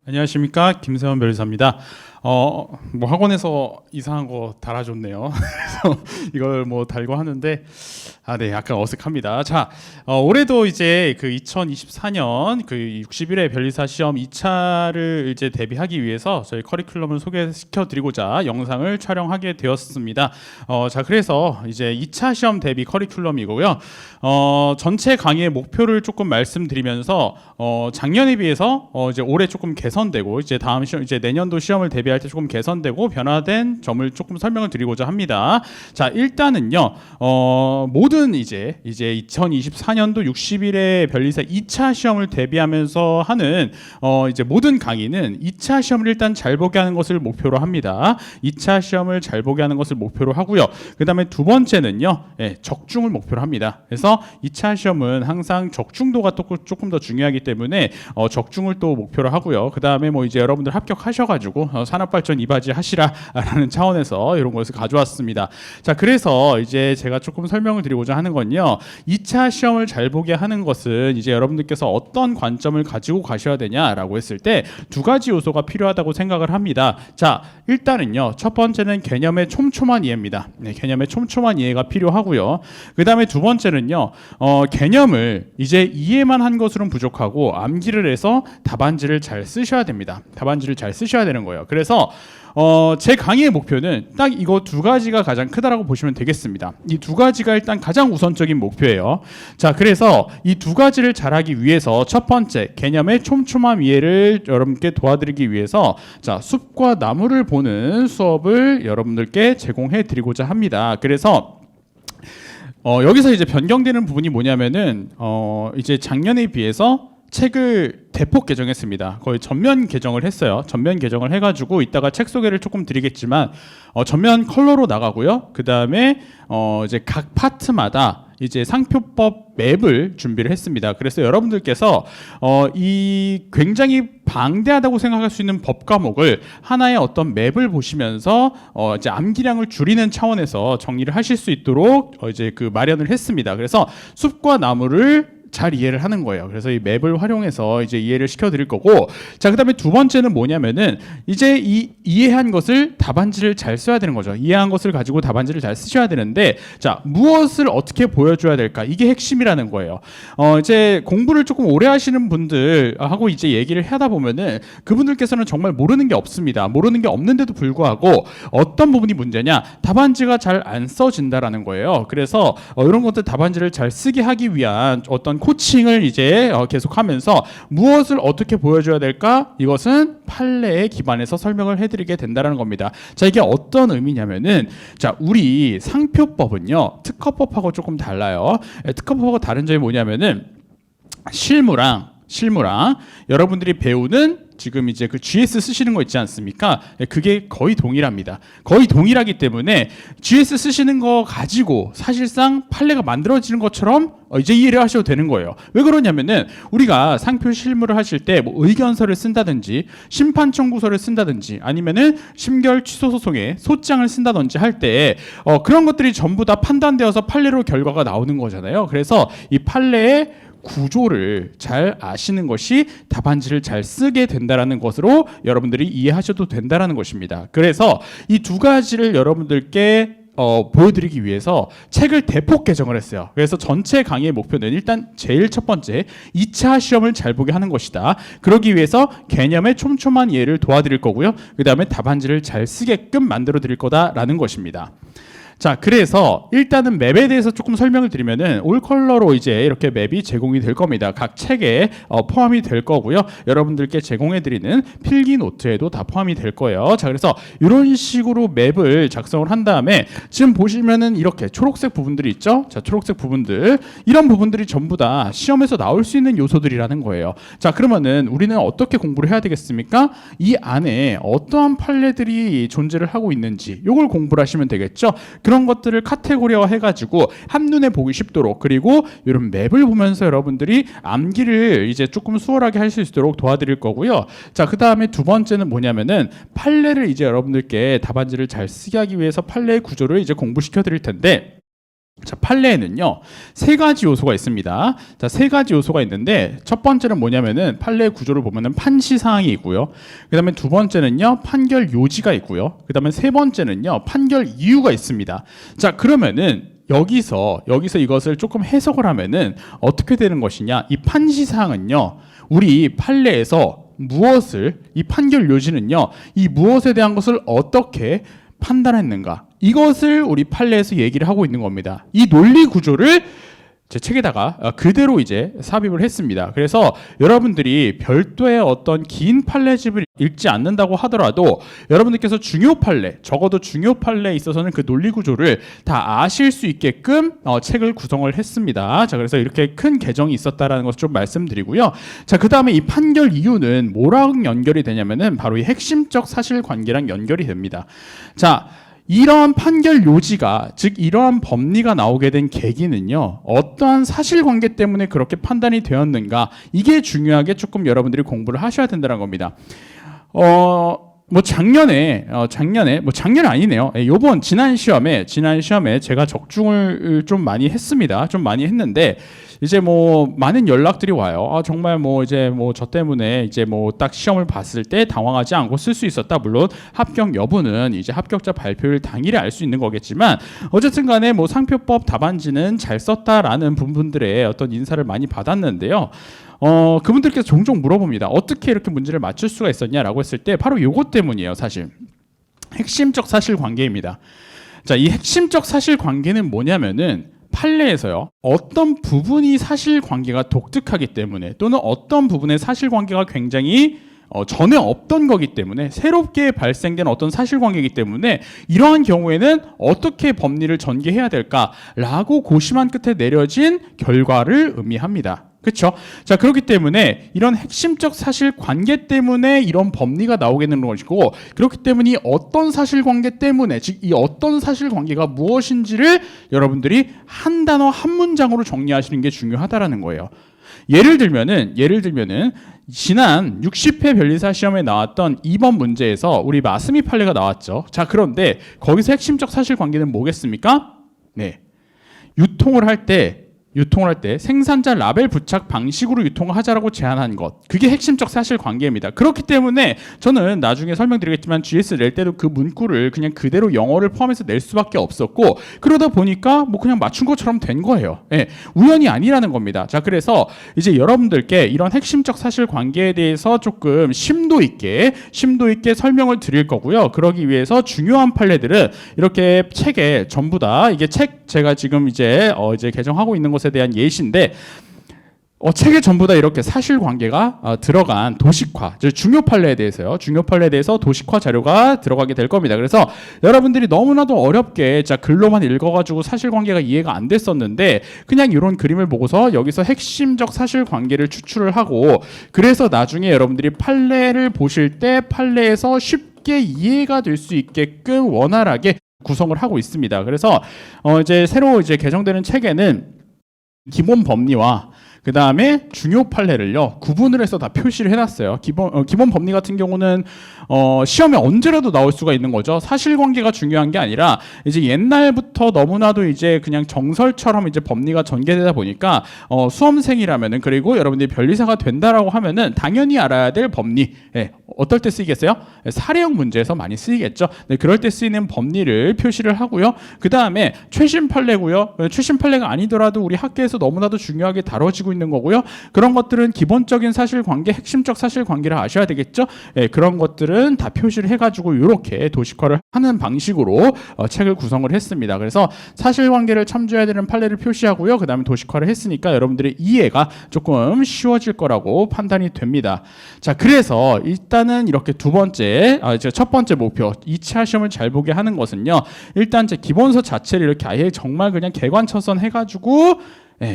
안녕하십니까, 김세원 변호사입니다. 뭐 학원에서 이상한 거 달아줬네요. 그래서 이걸 뭐 달고 하는데 네, 약간 어색합니다. 자, 올해도 이제 그 2024년 그 61회 변리사 시험 2차를 이제 대비하기 위해서 저희 커리큘럼을 소개시켜 드리고자 영상을 촬영하게 되었습니다. 자, 그래서 이제 2차 시험 대비 커리큘럼이고요. 전체 강의의 목표를 조금 말씀드리면서 작년에 비해서 이제 올해 조금 개선되고 이제 다음 시험 이제 내년도 시험을 대비할 때 조금 개선되고 변화된 점을 조금 설명을 드리고자 합니다. 자, 일단은요. 모든 이제 2024년도 60일의 변리사 2차 시험을 대비하면서 하는 이제 모든 강의는 2차 시험을 일단 잘 보게 하는 것을 목표로 합니다. 2차 시험을 잘 보게 하는 것을 목표로 하고요. 그다음에 두 번째는요. 적중을 목표로 합니다. 그래서 2차 시험은 항상 적중도가 또 조금 더 중요하기 때문에 적중을 또 목표로 하고요. 그다음에 뭐 이제 여러분들 합격하셔가지고 산업발전 이바지 하시라라는 차원에서 이런 것을 가져왔습니다. 자, 그래서 이제 제가 조금 설명을 드리고자 하는 건요. 2차 시험을 잘 보게 하는 것은 이제 여러분들께서 어떤 관점을 가지고 가셔야 되냐라고 했을 때 두 가지 요소가 필요하다고 생각을 합니다. 자, 일단은요. 첫 번째는 개념의 촘촘한 이해입니다. 네, 개념의 촘촘한 이해가 필요하고요. 그다음에 두 번째는요. 개념을 이제 이해만 한 것으로는 부족하고 암기를 해서 답안지를 잘 쓰셔야 됩니다. 답안지를 잘 쓰셔야 되는 거예요. 그래서 제 강의의 목표는 딱 이거 두 가지가 가장 크다라고 보시면 되겠습니다. 이 두 가지가 일단 가장 우선적인 목표예요. 자, 그래서 이 두 가지를 잘하기 위해서 첫 번째 개념의 촘촘한 이해를 여러분께 도와드리기 위해서 자, 숲과 나무를 보는 수업을 여러분들께 제공해 드리고자 합니다. 그래서 여기서 이제 변경되는 부분이 뭐냐면은 이제 작년에 비해서 책을 대폭 개정했습니다. 거의 전면 개정을 했어요. 전면 개정을 해가지고 이따가 책 소개를 조금 드리겠지만 전면 컬러로 나가고요. 그 다음에 이제 각 파트마다 이제 상표법 맵을 준비를 했습니다. 그래서 여러분들께서 이 굉장히 방대하다고 생각할 수 있는 법 과목을 하나의 어떤 맵을 보시면서 이제 암기량을 줄이는 차원에서 정리를 하실 수 있도록 이제 그 마련을 했습니다. 그래서 숲과 나무를 잘 이해를 하는 거예요. 그래서 이 맵을 활용해서 이제 이해를 시켜드릴 거고, 자, 그다음에 두 번째는 뭐냐면은 이제 이 이해한 것을 답안지를 잘 써야 되는 거죠. 이해한 것을 가지고 답안지를 잘 쓰셔야 되는데, 자, 무엇을 어떻게 보여줘야 될까? 이게 핵심이라는 거예요. 이제 공부를 조금 오래 하시는 분들하고 이제 얘기를 하다 보면은 그분들께서는 정말 모르는 게 없습니다. 모르는 게 없는데도 불구하고 어떤 부분이 문제냐? 답안지가 잘 안 써진다라는 거예요. 그래서 이런 것들 답안지를 잘 쓰게 하기 위한 어떤 코칭을 이제 계속하면서 무엇을 어떻게 보여줘야 될까? 이것은 판례에 기반해서 설명을 해드리게 된다는 겁니다. 자, 이게 어떤 의미냐면은 자, 우리 상표법은요 특허법하고 조금 달라요. 특허법하고 다른 점이 뭐냐면은 실무랑 여러분들이 배우는 지금 이제 그 GS 쓰시는 거 있지 않습니까? 그게 거의 동일합니다. 거의 동일하기 때문에 GS 쓰시는 거 가지고 사실상 판례가 만들어지는 것처럼 이제 이해를 하셔도 되는 거예요. 왜 그러냐면은 우리가 상표 실무를 하실 때 뭐 의견서를 쓴다든지 심판 청구서를 쓴다든지 아니면은 심결 취소 소송에 소장을 쓴다든지 할 때 그런 것들이 전부 다 판단되어서 판례로 결과가 나오는 거잖아요. 그래서 이 판례의 구조를 잘 아시는 것이 답안지를 잘 쓰게 된다라는 것으로 여러분들이 이해하셔도 된다라는 것입니다. 그래서 이 두 가지를 여러분들께 보여드리기 위해서 책을 대폭 개정을 했어요. 그래서 전체 강의의 목표는 일단 제일 첫 번째 2차 시험을 잘 보게 하는 것이다. 그러기 위해서 개념의 촘촘한 이해를 도와드릴 거고요. 그 다음에 답안지를 잘 쓰게끔 만들어 드릴 거다라는 것입니다. 자, 그래서 일단은 맵에 대해서 조금 설명을 드리면은 올 컬러로 이제 이렇게 맵이 제공이 될 겁니다. 각 책에 포함이 될 거고요. 여러분들께 제공해드리는 필기 노트에도 다 포함이 될 거예요. 자, 그래서 이런 식으로 맵을 작성을 한 다음에 지금 보시면은 이렇게 초록색 부분들이 있죠. 자, 초록색 부분들 이런 부분들이 전부 다 시험에서 나올 수 있는 요소들이라는 거예요. 자, 그러면은 우리는 어떻게 공부를 해야 되겠습니까? 이 안에 어떠한 판례들이 존재를 하고 있는지 이걸 공부를 하시면 되겠죠. 그런 것들을 카테고리화 해가지고 한눈에 보기 쉽도록 그리고 이런 맵을 보면서 여러분들이 암기를 이제 조금 수월하게 할 수 있도록 도와드릴 거고요. 자, 그 다음에 두 번째는 뭐냐면은 판례를 이제 여러분들께 답안지를 잘 쓰게 하기 위해서 판례의 구조를 이제 공부시켜 드릴 텐데 자, 판례에는요, 세 가지 요소가 있습니다. 자, 세 가지 요소가 있는데, 첫 번째는 뭐냐면은, 판례 구조를 보면은 판시사항이 있고요. 그 다음에 두 번째는요, 판결 요지가 있고요. 그 다음에 세 번째는요, 판결 이유가 있습니다. 자, 그러면은, 여기서 이것을 조금 해석을 하면은, 어떻게 되는 것이냐. 이 판시사항은요, 우리 판례에서 이 판결 요지는요, 이 무엇에 대한 것을 어떻게 판단했는가, 이것을 우리 판례에서 얘기를 하고 있는 겁니다. 이 논리 구조를 제 책에다가 그대로 이제 삽입을 했습니다. 그래서 여러분들이 별도의 어떤 긴 판례집을 읽지 않는다고 하더라도 여러분들께서 중요 판례, 적어도 중요 판례에 있어서는 그 논리 구조를 다 아실 수 있게끔 책을 구성을 했습니다. 자, 그래서 이렇게 큰 개정이 있었다라는 것을 좀 말씀드리고요. 자, 그 다음에 이 판결 이유는 뭐랑 연결이 되냐면은 바로 이 핵심적 사실관계랑 연결이 됩니다. 자, 이러한 판결 요지가, 즉 이러한 법리가 나오게 된 계기는요, 어떠한 사실관계 때문에 그렇게 판단이 되었는가, 이게 중요하게 조금 여러분들이 공부를 하셔야 된다는 겁니다. 작년에 아니네요. 요번 지난 시험에 제가 적중을 좀 많이 했습니다. 좀 많이 했는데 이제 많은 연락들이 와요. 정말 저 때문에 딱 시험을 봤을 때 당황하지 않고 쓸 수 있었다. 물론 합격 여부는 이제 합격자 발표일 당일에 알 수 있는 거겠지만 어쨌든 간에 상표법 답안지는 잘 썼다라는 분들의 어떤 인사를 많이 받았는데요. 그분들께서 종종 물어봅니다. 어떻게 이렇게 문제를 맞출 수가 있었냐라고 했을 때 바로 요것 때문이에요. 사실 핵심적 사실관계입니다. 자, 이 핵심적 사실관계는 뭐냐면은 판례에서요, 어떤 부분이 사실관계가 독특하기 때문에, 또는 어떤 부분의 사실관계가 굉장히 전에 없던 거기 때문에, 새롭게 발생된 어떤 사실관계이기 때문에 이러한 경우에는 어떻게 법리를 전개해야 될까라고 고심한 끝에 내려진 결과를 의미합니다. 그렇죠? 자, 그렇기 때문에 이런 핵심적 사실관계 때문에 이런 법리가 나오게 되는 것이고, 그렇기 때문에 이 어떤 사실관계 때문에, 즉 이 어떤 사실관계가 무엇인지를 여러분들이 한 단어 한 문장으로 정리하시는 게 중요하다라는 거예요. 예를 들면은 지난 60회 변리사 시험에 나왔던 2번 문제에서 우리 마스미 판례가 나왔죠. 자, 그런데 거기서 핵심적 사실관계는 뭐겠습니까? 네, 유통을 할 때 생산자 라벨 부착 방식으로 유통을 하자라고 제안한 것, 그게 핵심적 사실관계입니다. 그렇기 때문에 저는 나중에 설명드리겠지만 GS 낼 때도 그 문구를 그냥 그대로 영어를 포함해서 낼 수밖에 없었고, 그러다 보니까 그냥 맞춘 것처럼 된 거예요. 예, 우연이 아니라는 겁니다. 자, 그래서 이제 여러분들께 이런 핵심적 사실관계에 대해서 조금 심도 있게 설명을 드릴 거고요. 그러기 위해서 중요한 판례들은 이렇게 책에 전부 다, 이게 책 제가 지금 이제 개정하고 있는 것에 대한 예시인데, 책에 전부 다 이렇게 사실관계가 들어간 도식화, 중요 판례에 대해서요. 중요 판례에 대해서 도식화 자료가 들어가게 될 겁니다. 그래서 여러분들이 너무나도 어렵게 글로만 읽어가지고 사실관계가 이해가 안 됐었는데, 그냥 이런 그림을 보고서 여기서 핵심적 사실관계를 추출을 하고, 그래서 나중에 여러분들이 판례를 보실 때 판례에서 쉽게 이해가 될 수 있게끔 원활하게 구성을 하고 있습니다. 그래서 이제 새로 개정되는 책에는 기본 법리와 그 다음에 중요 판례를요 구분을 해서 다 표시를 해놨어요. 기본 법리 같은 경우는 시험에 언제라도 나올 수가 있는 거죠. 사실관계가 중요한 게 아니라 이제 옛날부터 너무나도 이제 그냥 정설처럼 이제 법리가 전개되다 보니까 수험생이라면은, 그리고 여러분들이 변리사가 된다라고 하면은 당연히 알아야 될 법리, 어떨 때 쓰이겠어요? 사례형 문제에서 많이 쓰이겠죠. 네, 그럴 때 쓰이는 법리를 표시를 하고요. 그 다음에 최신 판례고요. 최신 판례가 아니더라도 우리 학계에서 너무나도 중요하게 다뤄지고 있는 거고요. 그런 것들은 기본적인 사실관계, 핵심적 사실관계를 아셔야 되겠죠. 그런 것들은 다 표시를 해가지고 이렇게 도식화를 하는 방식으로 책을 구성을 했습니다. 그래서 사실관계를 참조해야 되는 판례를 표시하고요. 그 다음에 도식화를 했으니까 여러분들의 이해가 조금 쉬워질 거라고 판단이 됩니다. 자, 그래서 일단은 이렇게 첫 번째 목표, 2차 시험을 잘 보게 하는 것은요, 일단 제 기본서 자체를 이렇게 아예 정말 그냥 개관천선 해가지고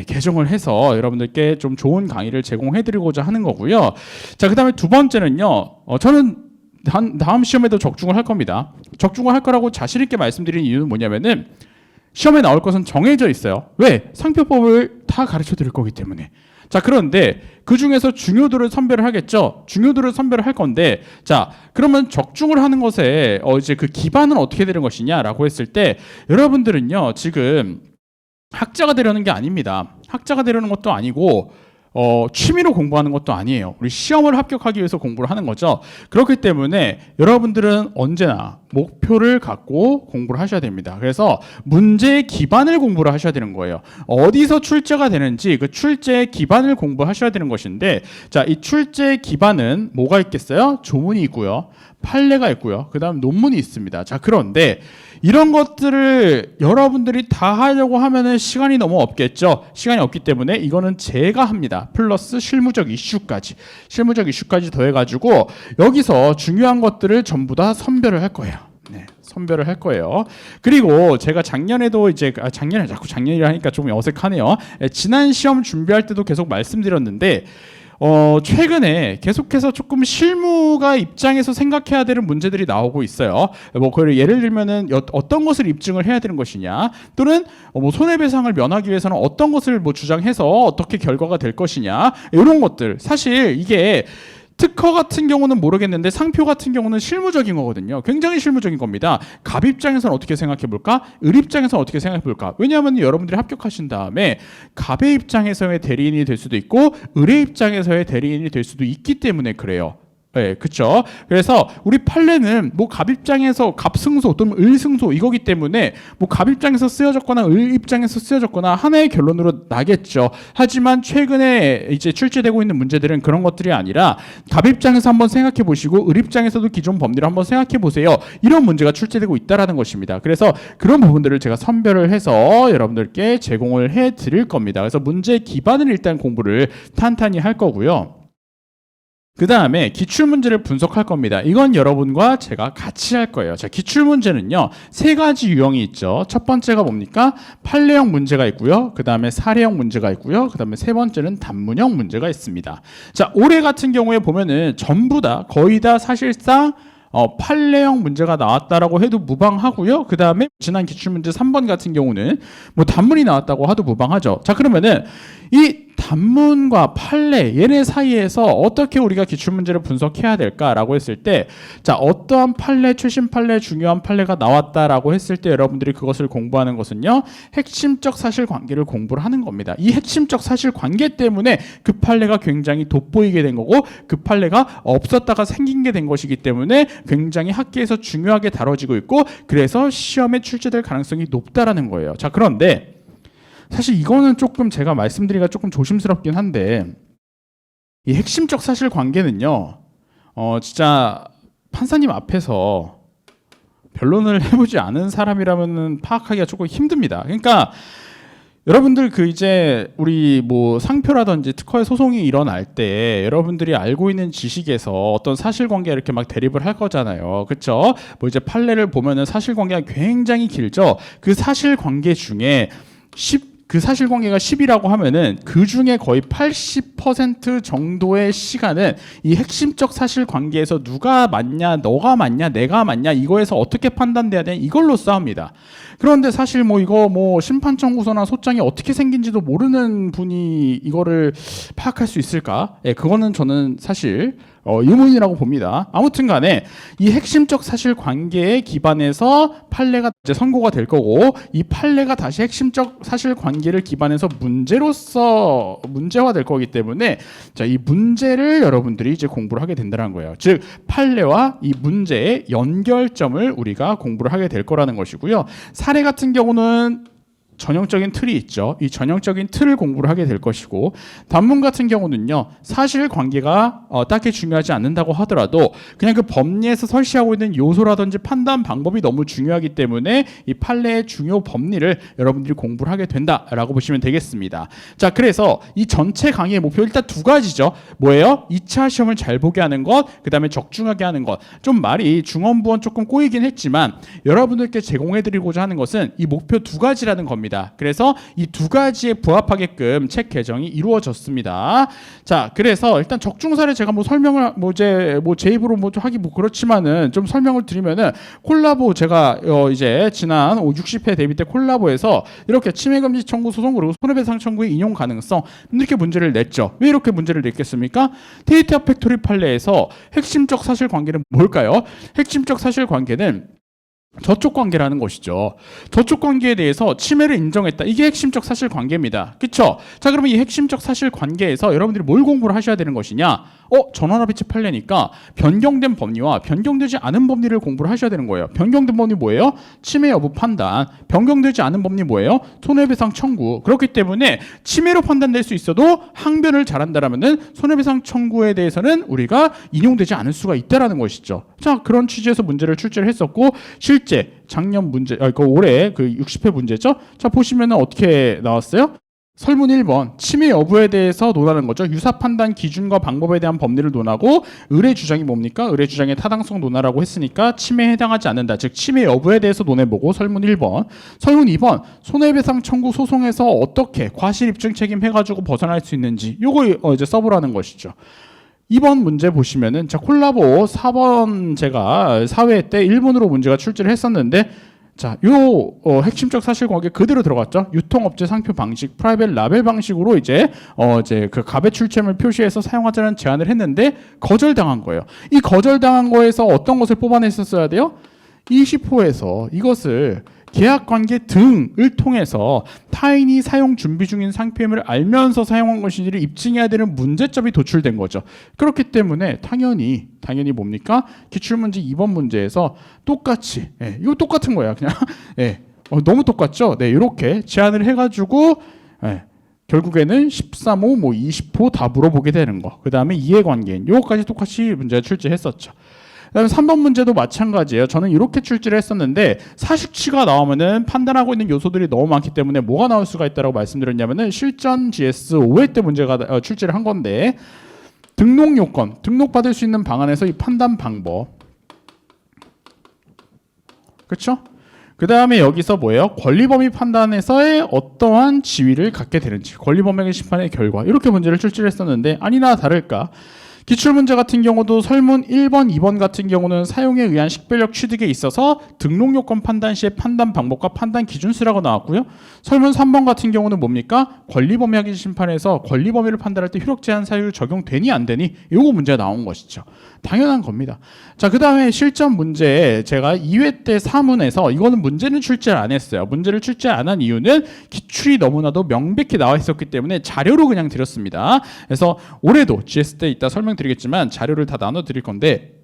개정을 해서 여러분들께 좀 좋은 강의를 제공해드리고자 하는 거고요. 자, 그 다음에 두 번째는요, 저는 다음 시험에도 적중을 할 겁니다. 적중을 할 거라고 자신 있게 말씀드리는 이유는 뭐냐면은, 시험에 나올 것은 정해져 있어요. 왜? 상표법을 다 가르쳐 드릴 거기 때문에. 자, 그런데 그 중에서 중요도를 선별을 하겠죠. 중요도를 선별을 할 건데, 자, 그러면 적중을 하는 것에 이제 그 기반은 어떻게 되는 것이냐라고 했을 때, 여러분들은요 지금 학자가 되려는 게 아닙니다. 학자가 되려는 것도 아니고 취미로 공부하는 것도 아니에요. 우리 시험을 합격하기 위해서 공부를 하는 거죠. 그렇기 때문에 여러분들은 언제나 목표를 갖고 공부를 하셔야 됩니다. 그래서 문제 기반을 공부를 하셔야 되는 거예요. 어디서 출제가 되는지 그 출제 기반을 공부하셔야 되는 것인데, 자, 이 출제 기반은 뭐가 있겠어요? 조문이 있고요, 판례가 있고요, 그 다음 논문이 있습니다. 자, 그런데 이런 것들을 여러분들이 다 하려고 하면은 시간이 너무 없겠죠. 시간이 없기 때문에 이거는 제가 합니다. 플러스 실무적 이슈까지 더해가지고 여기서 중요한 것들을 전부 다 선별을 할 거예요. 네, 선별을 할 거예요. 그리고 제가 작년에도 작년에 자꾸 작년이라 하니까 좀 어색하네요. 지난 시험 준비할 때도 계속 말씀드렸는데, 최근에 계속해서 조금 실무가 입장에서 생각해야 되는 문제들이 나오고 있어요. 뭐, 예를 들면은 어떤 것을 입증을 해야 되는 것이냐, 또는 뭐 손해배상을 면하기 위해서는 어떤 것을 뭐 주장해서 어떻게 결과가 될 것이냐, 이런 것들. 사실 이게 특허 같은 경우는 모르겠는데 상표 같은 경우는 실무적인 거거든요. 굉장히 실무적인 겁니다. 갑 입장에서는 어떻게 생각해 볼까? 을 입장에서는 어떻게 생각해 볼까? 왜냐하면 여러분들이 합격하신 다음에 갑의 입장에서의 대리인이 될 수도 있고 을의 입장에서의 대리인이 될 수도 있기 때문에 그래요. 네, 그렇죠. 그래서 우리 판례는 뭐 갑 입장에서 갑승소 또는 을승소 이거기 때문에 뭐 갑 입장에서 쓰여졌거나 을 입장에서 쓰여졌거나 하나의 결론으로 나겠죠. 하지만 최근에 이제 출제되고 있는 문제들은 그런 것들이 아니라 갑 입장에서 한번 생각해 보시고 을 입장에서도 기존 법리를 한번 생각해 보세요. 이런 문제가 출제되고 있다라는 것입니다. 그래서 그런 부분들을 제가 선별을 해서 여러분들께 제공을 해 드릴 겁니다. 그래서 문제 기반을 일단 공부를 탄탄히 할 거고요. 그 다음에 기출문제를 분석할 겁니다. 이건 여러분과 제가 같이 할 거예요. 자, 기출문제는요, 세 가지 유형이 있죠. 첫 번째가 뭡니까? 판례형 문제가 있고요. 그 다음에 사례형 문제가 있고요. 그 다음에 세 번째는 단문형 문제가 있습니다. 자, 올해 같은 경우에 보면은 전부 다 거의 다 사실상 판례형 문제가 나왔다라고 해도 무방하고요. 그 다음에 지난 기출문제 3번 같은 경우는 뭐 단문이 나왔다고 해도 무방하죠. 자, 그러면은 이 단문과 판례 얘네 사이에서 어떻게 우리가 기출문제를 분석해야 될까라고 했을 때, 자, 어떠한 판례, 최신 판례, 중요한 판례가 나왔다라고 했을 때 여러분들이 그것을 공부하는 것은요, 핵심적 사실관계를 공부를 하는 겁니다. 이 핵심적 사실관계 때문에 그 판례가 굉장히 돋보이게 된 거고 그 판례가 없었다가 생긴 게 된 것이기 때문에 굉장히 학계에서 중요하게 다뤄지고 있고 그래서 시험에 출제될 가능성이 높다라는 거예요. 자, 그런데 사실 이거는 조금 제가 말씀드리기가 조금 조심스럽긴 한데, 이 핵심적 사실관계는요, 진짜 판사님 앞에서 변론을 해보지 않은 사람이라면은 파악하기가 조금 힘듭니다. 그러니까 여러분들 이제 우리 뭐 상표라든지 특허의 소송이 일어날 때 여러분들이 알고 있는 지식에서 어떤 사실관계 이렇게 막 대립을 할 거잖아요. 그렇죠? 뭐 이제 판례를 보면은 사실관계가 굉장히 길죠. 그 사실관계 중에 그 사실관계가 10이라고 하면은 그 중에 거의 80% 정도의 시간은 이 핵심적 사실관계에서 누가 맞냐, 너가 맞냐, 내가 맞냐, 이거에서 어떻게 판단돼야 되냐, 이걸로 싸웁니다. 그런데 사실 뭐 이거 뭐 심판 청구서나 소장이 어떻게 생긴지도 모르는 분이 이거를 파악할 수 있을까? 예, 그거는 저는 사실 의문이라고 봅니다. 아무튼 간에 이 핵심적 사실관계에 기반해서 판례가 이제 선고가 될 거고, 이 판례가 다시 핵심적 사실관계를 기반해서 문제화될 거기 때문에, 자, 이 문제를 여러분들이 이제 공부를 하게 된다는 거예요. 즉 판례와 이 문제의 연결점을 우리가 공부를 하게 될 거라는 것이고요. 사례 같은 경우는 전형적인 틀이 있죠. 이 전형적인 틀을 공부를 하게 될 것이고, 단문 같은 경우는요, 사실관계가 딱히 중요하지 않는다고 하더라도 그냥 그 법리에서 설치하고 있는 요소라든지 판단 방법이 너무 중요하기 때문에 이 판례의 중요 법리를 여러분들이 공부를 하게 된다라고 보시면 되겠습니다. 자, 그래서 이 전체 강의의 목표 일단 두 가지죠. 뭐예요? 2차 시험을 잘 보게 하는 것, 그 다음에 적중하게 하는 것. 좀 말이 중언부언 조금 꼬이긴 했지만 여러분들께 제공해드리고자 하는 것은 이 목표 두 가지라는 겁니다. 그래서 이 두 가지에 부합하게끔 책 개정이 이루어졌습니다. 자, 그래서 일단 적중 사례 제가 뭐 설명을 제 입으로 뭐 하기 뭐 그렇지만은 좀 설명을 드리면은, 콜라보 제가 이제 지난 60회 대비 때 콜라보에서 이렇게 침해금지 청구 소송 그리고 손해배상 청구의 인용 가능성 이렇게 문제를 냈죠. 왜 이렇게 문제를 냈겠습니까? 데이터 팩토리 판례에서 핵심적 사실관계는 뭘까요? 핵심적 사실관계는 저촉 관계라는 것이죠. 저촉 관계에 대해서 침해를 인정했다. 이게 핵심적 사실 관계입니다. 그쵸? 자, 그러면 이 핵심적 사실 관계에서 여러분들이 뭘 공부를 하셔야 되는 것이냐? 전원합의체 판례니까 변경된 법리와 변경되지 않은 법리를 공부를 하셔야 되는 거예요. 변경된 법리 뭐예요? 침해 여부 판단. 변경되지 않은 법리 뭐예요? 손해배상 청구. 그렇기 때문에 침해로 판단될 수 있어도 항변을 잘한다라면은 손해배상 청구에 대해서는 우리가 인용되지 않을 수가 있다라는 것이죠. 자, 그런 취지에서 문제를 출제를 했었고, 실제 작년 문제, 올해 그 60회 문제죠. 자, 보시면은 어떻게 나왔어요? 설문 1번 침해 여부에 대해서 논하는 거죠. 유사 판단 기준과 방법에 대한 법리를 논하고, 의뢰 주장이 뭡니까? 의뢰 주장의 타당성 논하라고 했으니까 침해에 해당하지 않는다. 즉 침해 여부에 대해서 논해보고 설문 1번. 설문 2번 손해배상 청구 소송에서 어떻게 과실 입증 책임 해가지고 벗어날 수 있는지 요거 이제 써보라는 것이죠. 2번 문제 보시면은 자, 콜라보 4번 제가 4회 때 1번으로 문제가 출제를 했었는데, 자, 핵심적 사실관계 그대로 들어갔죠. 유통업체 상표 방식, 프라이빗 라벨 방식으로 이제 그 가배 출처물 표시해서 사용하자는 제안을 했는데 거절당한 거예요. 이 거절당한 거에서 어떤 것을 뽑아냈었어야 돼요? 20호에서 이것을 계약관계 등을 통해서 타인이 사용 준비 중인 상표임을 알면서 사용한 것인지를 입증해야 되는 문제점이 도출된 거죠. 그렇기 때문에 당연히 뭡니까? 기출문제 2번 문제에서 똑같이 이거 똑같은 거야. 그냥 너무 똑같죠? 네, 이렇게 제안을 해가지고 결국에는 13호, 20호 다 물어보게 되는 거. 그 다음에 이해관계인 요거까지 똑같이 문제가 출제했었죠. 그다음에 3번 문제도 마찬가지예요. 저는 이렇게 출제를 했었는데 사식치가 나오면은 판단하고 있는 요소들이 너무 많기 때문에 뭐가 나올 수가 있다고 말씀드렸냐면은 실전 GS 5회 때 문제가 출제를 한 건데, 등록 요건, 등록받을 수 있는 방안에서 이 판단 방법, 그렇죠? 그 다음에 여기서 뭐예요? 권리범위 판단에서의 어떠한 지위를 갖게 되는지, 권리범위 심판의 결과, 이렇게 문제를 출제를 했었는데 아니나 다를까 기출문제 같은 경우도 설문 1번, 2번 같은 경우는 사용에 의한 식별력 취득에 있어서 등록요건 판단 시의 판단 방법과 판단 기준수라고 나왔고요. 설문 3번 같은 경우는 뭡니까? 권리범위학의 심판에서 권리범위를 판단할 때 효력 제한 사유 적용되니 안 되니 요거 문제가 나온 것이죠. 당연한 겁니다. 자, 그 다음에 실전 문제 제가 2회 때 사문에서 이거는 문제는 출제를 안 했어요. 문제를 출제 안 한 이유는 기출이 너무나도 명백히 나와 있었기 때문에 자료로 그냥 드렸습니다. 그래서 올해도 GS 때 이따 설명드리겠지만 자료를 다 나눠 드릴 건데,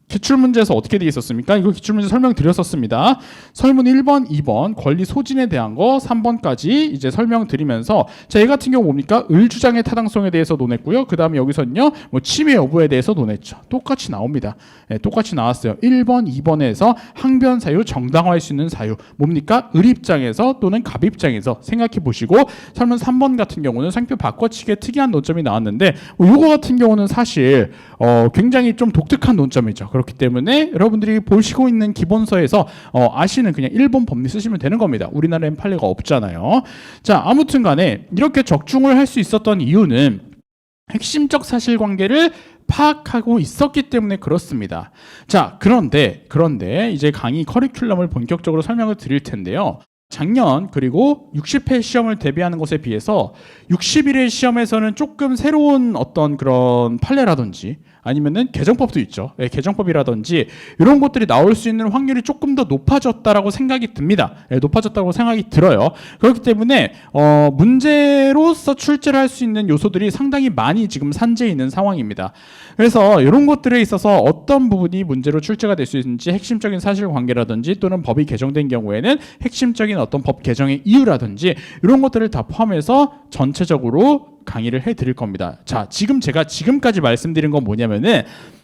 기출문제에서 어떻게 되어 있었습니까? 이거 기출문제 설명드렸었습니다. 설문 1번, 2번 권리 소진에 대한 거 3번까지 이제 설명드리면서, 자, 얘 같은 경우 뭡니까? 을주장의 타당성에 대해서 논했고요. 그 다음에 여기서는요, 침해 여부에 대해서 논했죠. 똑같이 나옵니다. 똑같이 나왔어요. 1번, 2번에서 항변 사유 정당화할 수 있는 사유 뭡니까? 을 입장에서 또는 갑 입장에서 생각해 보시고, 설문 3번 같은 경우는 상표 바꿔치기의 특이한 논점이 나왔는데, 요거 같은 경우는 사실 굉장히 좀 독특한 논점이죠. 그렇기 때문에 여러분들이 보시고 있는 기본서에서 아시는 그냥 일본 법리 쓰시면 되는 겁니다. 우리나라엔 판례가 없잖아요. 자, 아무튼 간에 이렇게 적중을 할 수 있었던 이유는 핵심적 사실관계를 파악하고 있었기 때문에 그렇습니다. 자, 그런데 이제 강의 커리큘럼을 본격적으로 설명을 드릴 텐데요. 작년 그리고 60회 시험을 대비하는 것에 비해서 61회 시험에서는 조금 새로운 어떤 그런 판례라든지 아니면은 개정법도 있죠. 개정법이라든지 이런 것들이 나올 수 있는 확률이 조금 더 높아졌다라고 생각이 듭니다. 높아졌다고 생각이 들어요. 그렇기 때문에 문제로서 출제를 할 수 있는 요소들이 상당히 많이 지금 산재해 있는 상황입니다. 그래서 이런 것들에 있어서 어떤 부분이 문제로 출제가 될 수 있는지, 핵심적인 사실관계라든지 또는 법이 개정된 경우에는 핵심적인 어떤 법 개정의 이유라든지 이런 것들을 다 포함해서 전체적으로 강의를 해드릴 겁니다. 자, 제가 지금까지 말씀드린 건 뭐냐면은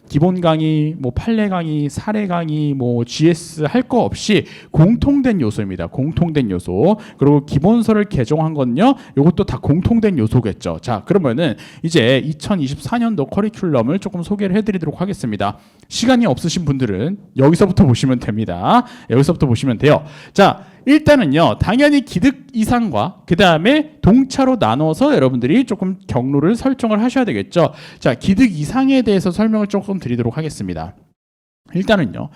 기본 강의, 판례 강의, 사례 강의, GS 할 거 없이 공통된 요소입니다. 공통된 요소. 그리고 기본서를 개정한 건요, 이것도 다 공통된 요소겠죠. 자, 그러면은 이제 2024년도 커리큘럼을 조금 소개를 해드리도록 하겠습니다. 시간이 없으신 분들은 여기서부터 보시면 됩니다. 여기서부터 보시면 돼요. 자, 일단은요, 당연히 기득 이상과 그 다음에 동차로 나눠서 여러분들이 조금 경로를 설정을 하셔야 되겠죠. 자, 기득 이상에 대해서 설명을 조금 드리도록 하겠습니다. 일단은요,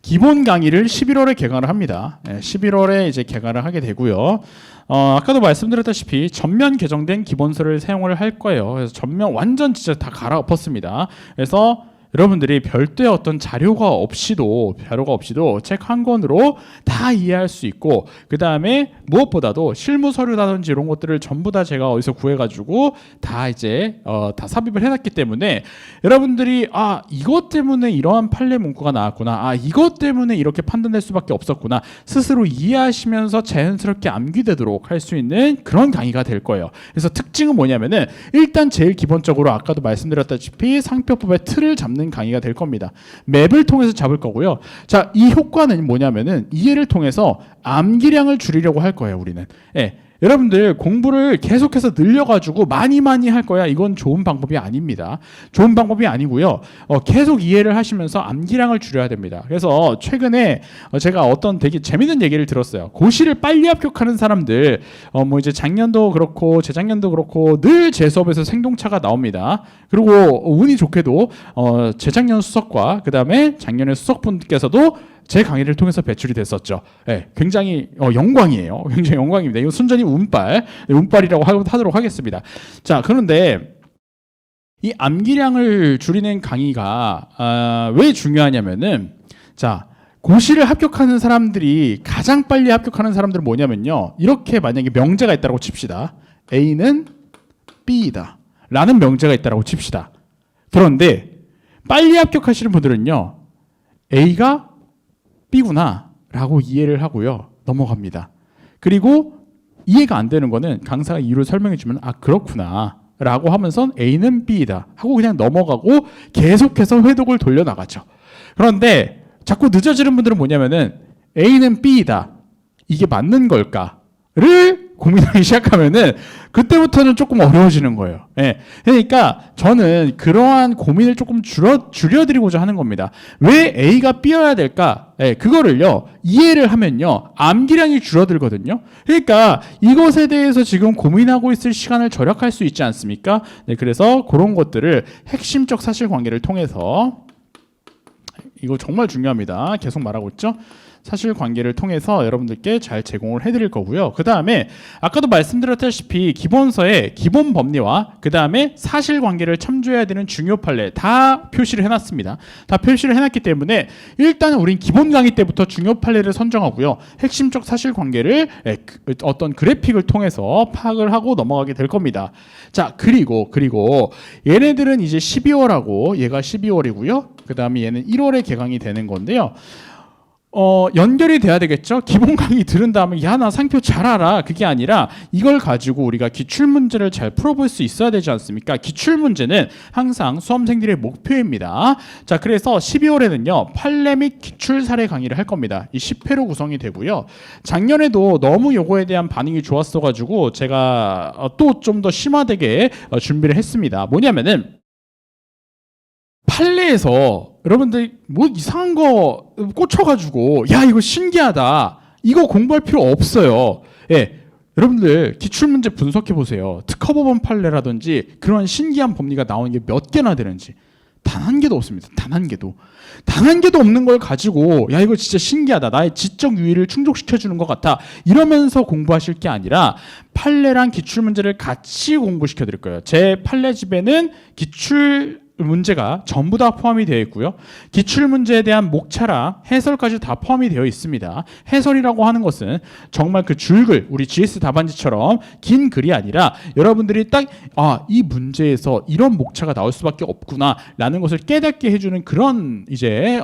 기본 강의를 11월에 개강을 합니다. 11월에 이제 개강을 하게 되고요. 아까도 말씀드렸다시피 전면 개정된 기본서를 사용을 할 거예요. 그래서 전면 완전 진짜 다 갈아엎었습니다. 그래서 여러분들이 별도의 어떤 자료가 없이도 책 한 권으로 다 이해할 수 있고, 그 다음에 무엇보다도 실무 서류라든지 이런 것들을 전부 다 제가 어디서 구해가지고 다 이제 다 삽입을 해놨기 때문에 여러분들이 이것 때문에 이러한 판례 문구가 나왔구나, 이것 때문에 이렇게 판단될 수밖에 없었구나, 스스로 이해하시면서 자연스럽게 암기되도록 할 수 있는 그런 강의가 될 거예요. 그래서 특징은 뭐냐면은 일단 제일 기본적으로 아까도 말씀드렸다시피 상표법의 틀을 잡는 강의가 될 겁니다. 맵을 통해서 잡을 거고요. 자, 이 효과는 뭐냐면은 이해를 통해서 암기량을 줄이려고 할 거예요, 우리는. 예. 여러분들 공부를 계속해서 늘려가지고 많이 할 거야, 이건 좋은 방법이 아닙니다. 좋은 방법이 아니고요. 계속 이해를 하시면서 암기량을 줄여야 됩니다. 그래서 최근에 제가 어떤 되게 재밌는 얘기를 들었어요. 고시를 빨리 합격하는 사람들, 뭐 이제 작년도 그렇고 재작년도 그렇고 늘 제 수업에서 생동차가 나옵니다. 그리고 운이 좋게도 재작년 수석과 그 다음에 작년에 수석분께서도 제 강의를 통해서 배출이 됐었죠. 네, 굉장히 영광이에요. 굉장히 영광입니다. 이거 순전히 운빨이라고 하도록 하겠습니다. 자, 그런데 이 암기량을 줄이는 강의가 왜 중요하냐면은, 자, 고시를 합격하는 사람들이 가장 빨리 합격하는 사람들은 뭐냐면요, 이렇게 만약에 명제가 있다고 칩시다. A는 B이다 라는 명제가 있다고 칩시다. 그런데 빨리 합격하시는 분들은요, A가 B구나 라고 이해를 하고요, 넘어갑니다. 그리고 이해가 안 되는 거는 강사가 이유를 설명해 주면 그렇구나 라고 하면서 A는 B이다 하고 그냥 넘어가고 계속해서 회독을 돌려나가죠. 그런데 자꾸 늦어지는 분들은 뭐냐면은 A는 B이다, 이게 맞는 걸까를 고민하기 시작하면은 그때부터는 조금 어려워지는 거예요. 예. 그러니까 저는 그러한 고민을 조금 줄여드리고자 하는 겁니다. 왜 A가 B여야 될까? 예, 그거를요, 이해를 하면요, 암기량이 줄어들거든요. 그러니까 이것에 대해서 지금 고민하고 있을 시간을 절약할 수 있지 않습니까? 네, 그래서 그런 것들을 핵심적 사실관계를 통해서, 이거 정말 중요합니다. 계속 말하고 있죠. 사실관계를 통해서 여러분들께 잘 제공을 해드릴 거고요. 그 다음에 아까도 말씀드렸다시피 기본서에 기본 법리와 그 다음에 사실관계를 참조해야 되는 중요 판례 다 표시를 해놨습니다. 다 표시를 해놨기 때문에 일단은 우린 기본 강의 때부터 중요 판례를 선정하고요, 핵심적 사실관계를 어떤 그래픽을 통해서 파악을 하고 넘어가게 될 겁니다. 자, 그리고 얘네들은 이제 12월하고 얘가 12월이고요. 그 다음에 얘는 1월에 개강이 되는 건데요. 연결이 돼야 되겠죠. 기본 강의 들은 다음에 나 상표 잘 알아, 그게 아니라 이걸 가지고 우리가 기출문제를 잘 풀어볼 수 있어야 되지 않습니까? 기출문제는 항상 수험생들의 목표입니다. 자, 그래서 12월에는요 판례 및 기출 사례 강의를 할 겁니다. 이 10회로 구성이 되고요. 작년에도 너무 요거에 대한 반응이 좋았어 가지고 제가 또 좀 더 심화되게 준비를 했습니다. 뭐냐면은 판례에서 여러분들 뭐 이상한 거 꽂혀가지고 이거 신기하다, 이거 공부할 필요 없어요. 예, 여러분들 기출문제 분석해 보세요. 특허법원 판례라든지 그런 신기한 법리가 나오는 게 몇 개나 되는지 단 한 개도 없습니다. 단 한 개도 없는 걸 가지고 이거 진짜 신기하다, 나의 지적 유의를 충족시켜 주는 것 같아, 이러면서 공부하실 게 아니라 판례랑 기출문제를 같이 공부시켜 드릴 거예요. 제 판례집에는 기출 문제가 전부 다 포함이 되어 있고요. 기출문제에 대한 목차랑 해설까지 다 포함이 되어 있습니다. 해설이라고 하는 것은 정말 그 줄글, 우리 GS 답안지처럼 긴 글이 아니라 여러분들이 딱 이 문제에서 이런 목차가 나올 수밖에 없구나 라는 것을 깨닫게 해주는 그런 이제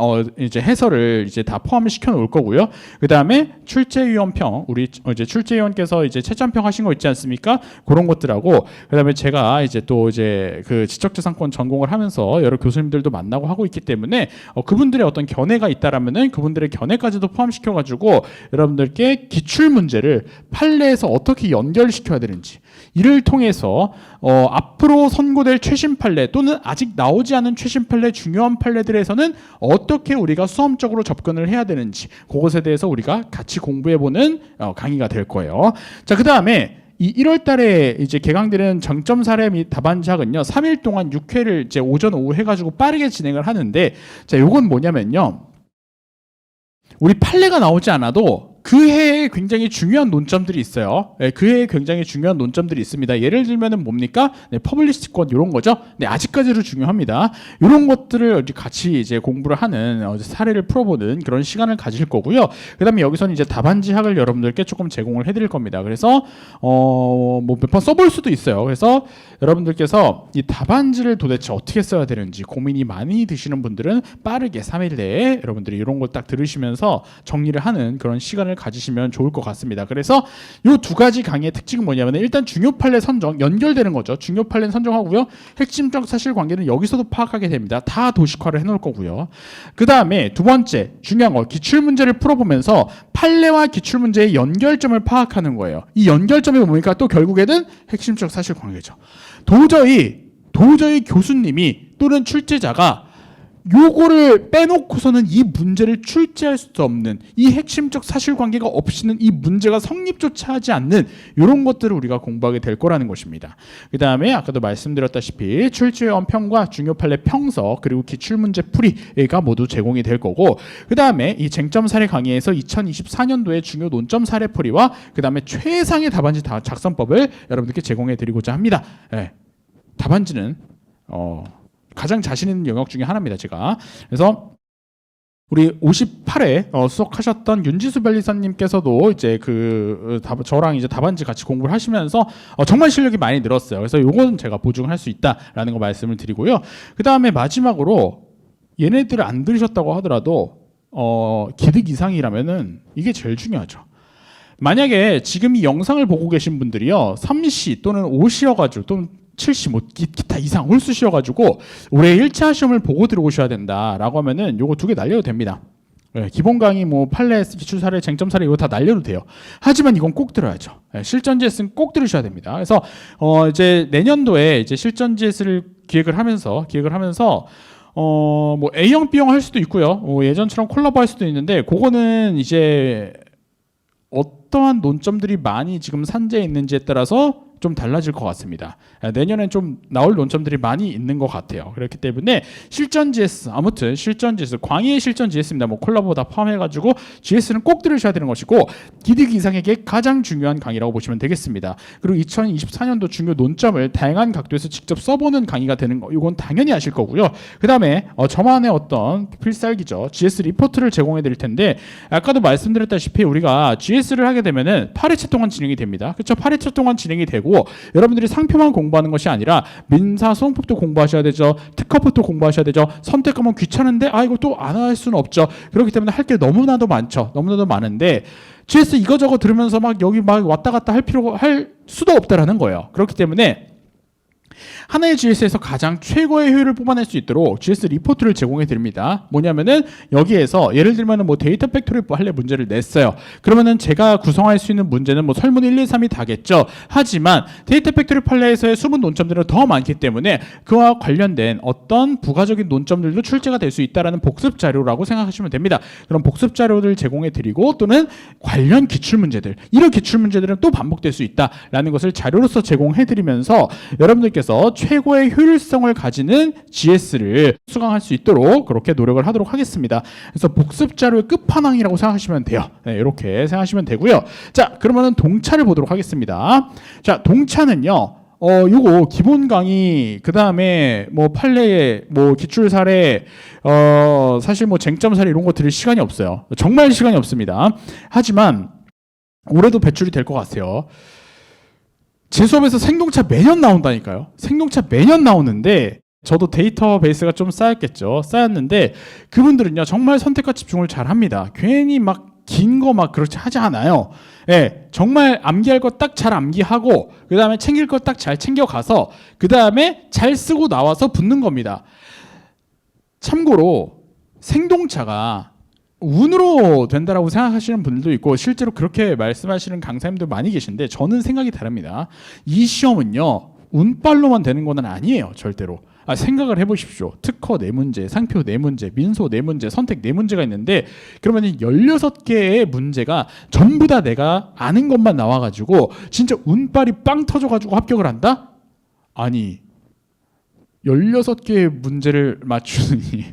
해설을 이제 다 포함을 시켜 놓을 거고요. 그 다음에 출제위원평, 우리 이제 출제위원께서 이제 채점평 하신 거 있지 않습니까? 그런 것들하고, 그 다음에 제가 이제 또 이제 그 지적재산권 전공을 하면서 여러 교수님들도 만나고 하고 있기 때문에 그분들의 어떤 견해가 있다라면은 그분들의 견해까지도 포함시켜가지고 여러분들께 기출 문제를 판례에서 어떻게 연결시켜야 되는지, 이를 통해서 앞으로 선고될 최신 판례 또는 아직 나오지 않은 최신 판례, 중요한 판례들에서는 어떻게 우리가 수험적으로 접근을 해야 되는지, 그것에 대해서 우리가 같이 공부해보는 강의가 될 거예요. 자, 그 다음에 이 1월 달에 이제 개강되는 정점 사례 및 답안작은요, 3일 동안 6회를 이제 오전 오후 해가지고 빠르게 진행을 하는데, 자, 요건 뭐냐면요, 우리 판례가 나오지 않아도 그 해에 굉장히 중요한 논점들이 있어요. 네, 그 해에 굉장히 중요한 논점들이 있습니다. 예를 들면은 뭡니까? 네, 퍼블리시권 이런 거죠. 네, 아직까지도 중요합니다. 이런 것들을 같이 이제 공부를 하는 사례를 풀어보는 그런 시간을 가질 거고요. 그다음에 여기서는 이제 답안지학을 여러분들께 조금 제공을 해드릴 겁니다. 그래서 뭐 몇 번 써볼 수도 있어요. 그래서 여러분들께서 이 답안지를 도대체 어떻게 써야 되는지 고민이 많이 드시는 분들은 빠르게 3일 내에 여러분들이 이런 걸 딱 들으시면서 정리를 하는 그런 시간을 가지시면 좋을 것 같습니다. 그래서 이 두 가지 강의의 특징은 뭐냐면 일단 중요 판례 선정 연결되는 거죠. 중요 판례 선정하고요. 핵심적 사실관계는 여기서도 파악하게 됩니다. 다 도식화를 해놓을 거고요. 그 다음에 두 번째 중요한 거 기출문제를 풀어보면서 판례와 기출문제의 연결점을 파악하는 거예요. 이 연결점이 뭡니까? 또 결국에는 핵심적 사실관계죠. 도저히 교수님이 또는 출제자가 요거를 빼놓고서는 이 문제를 출제할 수 없는 이 핵심적 사실관계가 없이는 이 문제가 성립조차 하지 않는 이런 것들을 우리가 공부하게 될 거라는 것입니다. 그 다음에 아까도 말씀드렸다시피 출제원 평과 중요 판례 평서 그리고 기출문제 풀이가 모두 제공이 될 거고 그 다음에 이 쟁점 사례 강의에서 2024년도에 중요 논점 사례 풀이와 그 다음에 최상의 답안지 작성법을 여러분들께 제공해 드리고자 합니다. 네. 답안지는 가장 자신 있는 영역 중에 하나입니다. 제가 그래서 우리 58회 수석하셨던 윤지수 변리사님께서도 이제 저랑 이제 답안지 같이 공부를 하시면서 정말 실력이 많이 늘었어요. 그래서 요건 제가 보증할 수 있다라는 거 말씀을 드리고요. 그 다음에 마지막으로 얘네들을 안 들으셨다고 하더라도 기득 이상이라면은 이게 제일 중요하죠. 만약에 지금 이 영상을 보고 계신 분들이요 3시 또는 5시여가지고 또는 70, 뭐 기타 이상 홀수시여가지고 올해 1차 시험을 보고 들어오셔야 된다라고 하면은 요거 두 개 날려도 됩니다. 네, 기본 강의 뭐 판례, 기출 사례, 쟁점 사례 이거 다 날려도 돼요. 하지만 이건 꼭 들어야죠. 네, 실전 GS는 꼭 들으셔야 됩니다. 그래서 이제 내년도에 이제 실전 GS를 기획을 하면서 뭐 A형, B형 할 수도 있고요. 예전처럼 콜라보 할 수도 있는데 그거는 이제 어떠한 논점들이 많이 지금 산재해 있는지에 따라서 좀 달라질 것 같습니다. 내년엔 좀 나올 논점들이 많이 있는 것 같아요. 그렇기 때문에 실전 GS 아무튼 실전 GS 광희의 실전 GS입니다. 뭐 콜라보 다 포함해가지고 GS는 꼭 들으셔야 되는 것이고 기득 이상에게 가장 중요한 강의라고 보시면 되겠습니다. 그리고 2024년도 중요 논점을 다양한 각도에서 직접 써보는 강의가 되는 거 이건 당연히 아실 거고요. 그 다음에 저만의 어떤 필살기죠. GS 리포트를 제공해 드릴 텐데 아까도 말씀드렸다시피 우리가 GS를 하게 되면은 8회차 동안 진행이 됩니다. 그렇죠? 8회차 동안 진행이 되고 여러분들이 상표만 공부하는 것이 아니라 민사 소송법도 공부하셔야 되죠. 특허법도 공부하셔야 되죠. 선택하면 귀찮은데 이거 또 안 할 수는 없죠. 그렇기 때문에 할 게 너무나도 많죠. 너무나도 많은데 GS 이거저거 들으면서 막 여기 막 왔다 갔다 할 수도 없다라는 거예요. 그렇기 때문에 하나의 GS에서 가장 최고의 효율을 뽑아낼 수 있도록 GS 리포트를 제공해 드립니다. 뭐냐면은 여기에서 예를 들면은 뭐 데이터 팩토리 할래 문제를 냈어요. 그러면은 제가 구성할 수 있는 문제는 뭐 설문 1, 2, 3이 다겠죠. 하지만 데이터 팩토리 판례에서의 숨은 논점들은 더 많기 때문에 그와 관련된 어떤 부가적인 논점들도 출제가 될 수 있다라는 복습 자료라고 생각하시면 됩니다. 그럼 복습 자료를 제공해 드리고 또는 관련 기출 문제들 이런 기출 문제들은 또 반복될 수 있다라는 것을 자료로서 제공해 드리면서 여러분들께서 최고의 효율성을 가지는 GS를 수강할 수 있도록 그렇게 노력을 하도록 하겠습니다. 그래서 복습 자료의 끝판왕이라고 생각하시면 돼요. 네, 이렇게 생각하시면 되고요. 자, 그러면은 동차를 보도록 하겠습니다. 자, 동차는요. 요거 기본 강의 그 다음에 뭐 판례 뭐 기출 사례 사실 뭐 쟁점 사례 이런 거 들을 시간이 없어요. 정말 시간이 없습니다. 하지만 올해도 배출이 될 것 같아요. 제 수업에서 생동차 매년 나온다니까요. 생동차 매년 나오는데 저도 데이터베이스가 좀 쌓였겠죠. 쌓였는데 그분들은요 정말 선택과 집중을 잘 합니다. 괜히 막 긴 거 막 그렇지 하지 않아요. 예, 정말 암기할 거 딱 잘 암기하고 그 다음에 챙길 거 딱 잘 챙겨가서 그 다음에 잘 쓰고 나와서 붙는 겁니다. 참고로 생동차가 운으로 된다라고 생각하시는 분들도 있고 실제로 그렇게 말씀하시는 강사님들 많이 계신데 저는 생각이 다릅니다. 이 시험은요 운빨로만 되는 건 아니에요. 절대로. 생각을 해보십시오. 특허 4문제, 상표 4문제, 민소 4문제, 선택 4문제가 있는데 그러면 16개의 문제가 전부 다 내가 아는 것만 나와가지고 진짜 운빨이 빵 터져가지고 합격을 한다? 아니 16개의 문제를 맞추니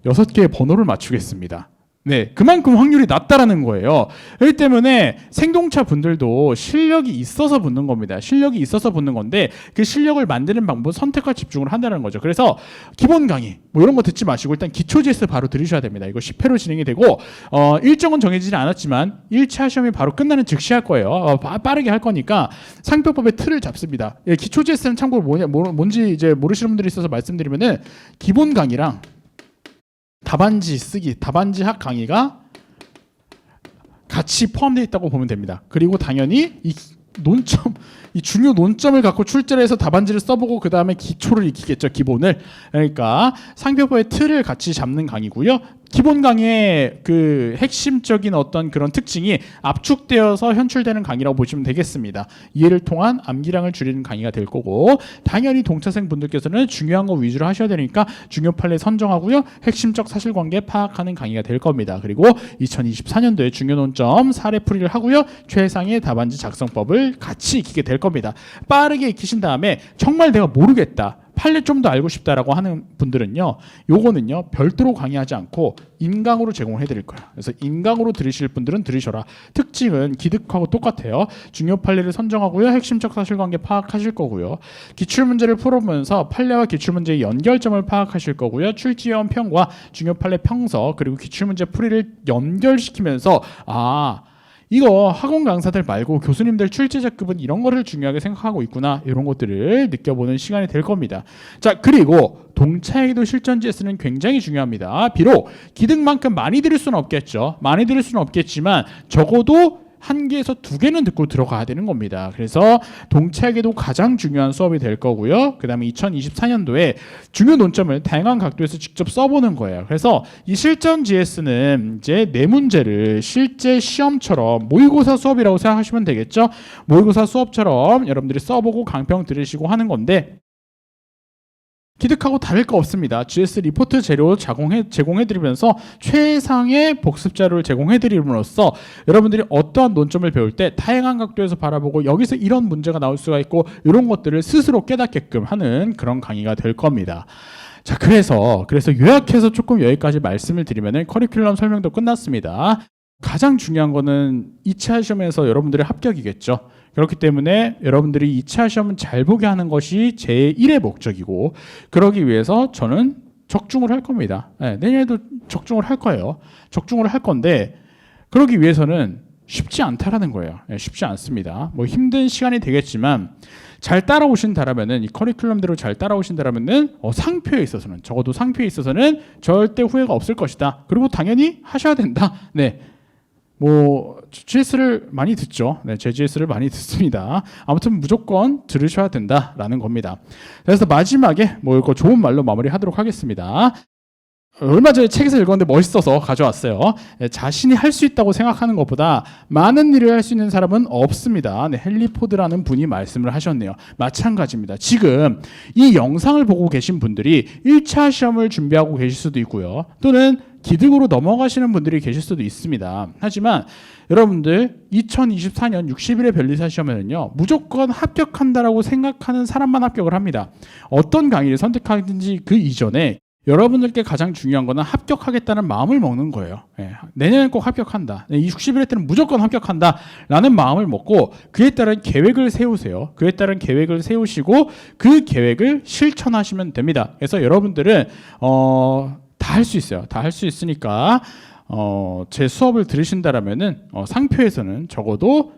6개의 번호를 맞추겠습니다. 네, 그만큼 확률이 낮다라는 거예요. 그렇기 때문에 생동차 분들도 실력이 있어서 붙는 겁니다. 실력이 있어서 붙는 건데 그 실력을 만드는 방법 선택과 집중을 한다는 거죠. 그래서 기본 강의 뭐 이런 거 듣지 마시고 일단 기초 GS 바로 들으셔야 됩니다. 이거 10회로 진행이 되고 일정은 정해지지 않았지만 1차 시험이 바로 끝나는 즉시 할 거예요. 빠르게 할 거니까 상표법의 틀을 잡습니다. 예, 기초 GS는 참고로 뭔지 이제 모르시는 분들이 있어서 말씀드리면은 기본 강의랑 답안지 쓰기, 답안지 학 강의가 같이 포함되어 있다고 보면 됩니다. 그리고 당연히 이 논점, 이 중요 논점을 갖고 출제를 해서 답안지를 써보고 그 다음에 기초를 익히겠죠, 기본을. 그러니까 상표법의 틀을 같이 잡는 강의고요. 기본 강의의 그 핵심적인 어떤 그런 특징이 압축되어서 현출되는 강의라고 보시면 되겠습니다. 이해를 통한 암기량을 줄이는 강의가 될 거고, 당연히 동차생 분들께서는 중요한 거 위주로 하셔야 되니까 중요 판례 선정하고요, 핵심적 사실관계 파악하는 강의가 될 겁니다. 그리고 2024년도에 중요 논점 사례풀이를 하고요, 최상의 답안지 작성법을 같이 익히게 될 겁니다. 빠르게 익히신 다음에 정말 내가 모르겠다, 판례 좀 더 알고 싶다라고 하는 분들은요, 요거는요 별도로 강의하지 않고 인강으로 제공을 해드릴 거예요. 그래서 인강으로 들으실 분들은 들으셔라. 특징은 기득하고 똑같아요. 중요 판례를 선정하고요, 핵심적 사실관계 파악하실 거고요, 기출문제를 풀어보면서 판례와 기출문제의 연결점을 파악하실 거고요, 출제원 평과 중요 판례 평서 그리고 기출문제 풀이를 연결시키면서 이거 학원 강사들 말고 교수님들 출제자급은 이런 거를 중요하게 생각하고 있구나, 이런 것들을 느껴보는 시간이 될 겁니다. 자, 그리고 동차이도 실전 GS는 굉장히 중요합니다. 비록 기득만큼 많이 들을 수는 없겠죠. 많이 들을 수는 없겠지만 적어도 1개에서 2개는 듣고 들어가야 되는 겁니다. 그래서 동차에게도 가장 중요한 수업이 될 거고요. 그 다음에 2024년도에 중요 논점을 다양한 각도에서 직접 써보는 거예요. 그래서 이 실전 GS는 이제 네 문제를 실제 시험처럼 모의고사 수업이라고 생각하시면 되겠죠. 모의고사 수업처럼 여러분들이 써보고 강평 들으시고 하는 건데, 기득하고 다를 거 없습니다. GS 리포트 재료 제공해드리면서 최상의 복습 자료를 제공해드림으로써 여러분들이 어떠한 논점을 배울 때 다양한 각도에서 바라보고 여기서 이런 문제가 나올 수가 있고 이런 것들을 스스로 깨닫게끔 하는 그런 강의가 될 겁니다. 자, 그래서 요약해서 조금 여기까지 말씀을 드리면은 커리큘럼 설명도 끝났습니다. 가장 중요한 거는 2차 시험에서 여러분들의 합격이겠죠. 그렇기 때문에 여러분들이 2차 시험은 잘 보게 하는 것이 제1의 목적이고, 그러기 위해서 저는 적중을 할 겁니다. 네, 내년에도 적중을 할 거예요. 적중을 할 건데, 그러기 위해서는 쉽지 않다라는 거예요. 네, 쉽지 않습니다. 뭐 힘든 시간이 되겠지만 잘 따라오신다라면은, 이 커리큘럼대로 잘 따라오신다라면은 상표에 있어서는, 적어도 상표에 있어서는 절대 후회가 없을 것이다. 그리고 당연히 하셔야 된다. 네. 뭐 GS를 많이 듣죠. 네, 제 GS를 많이 듣습니다. 아무튼 무조건 들으셔야 된다라는 겁니다. 그래서 마지막에 뭐 이거 좋은 말로 마무리하도록 하겠습니다. 얼마 전에 책에서 읽었는데 멋있어서 가져왔어요. 자신이 할 수 있다고 생각하는 것보다 많은 일을 할 수 있는 사람은 없습니다. 네, 헨리 포드라는 분이 말씀을 하셨네요. 마찬가지입니다. 지금 이 영상을 보고 계신 분들이 1차 시험을 준비하고 계실 수도 있고요, 또는 기득으로 넘어가시는 분들이 계실 수도 있습니다. 하지만 여러분들 2024년 60일의 변리사 시험에는요, 무조건 합격한다라고 생각하는 사람만 합격을 합니다. 어떤 강의를 선택하든지 그 이전에 여러분들께 가장 중요한 거는 합격하겠다는 마음을 먹는 거예요. 네, 내년엔 꼭 합격한다. 네, 60일의 때는 무조건 합격한다 라는 마음을 먹고 그에 따른 계획을 세우세요. 그에 따른 계획을 세우시고 그 계획을 실천하시면 됩니다. 그래서 여러분들은 다 할 수 있어요. 다 할 수 있으니까 제 수업을 들으신다라면은 상표에서는 적어도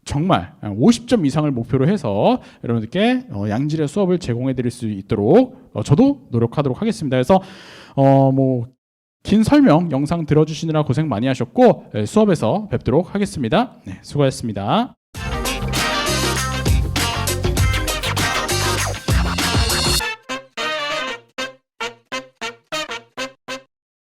정말 50점 이상을 목표로 해서 여러분들께 양질의 수업을 제공해 드릴 수 있도록 저도 노력하도록 하겠습니다. 그래서 뭐 긴 설명 영상 들어주시느라 고생 많이 하셨고, 수업에서 뵙도록 하겠습니다. 네, 수고하셨습니다.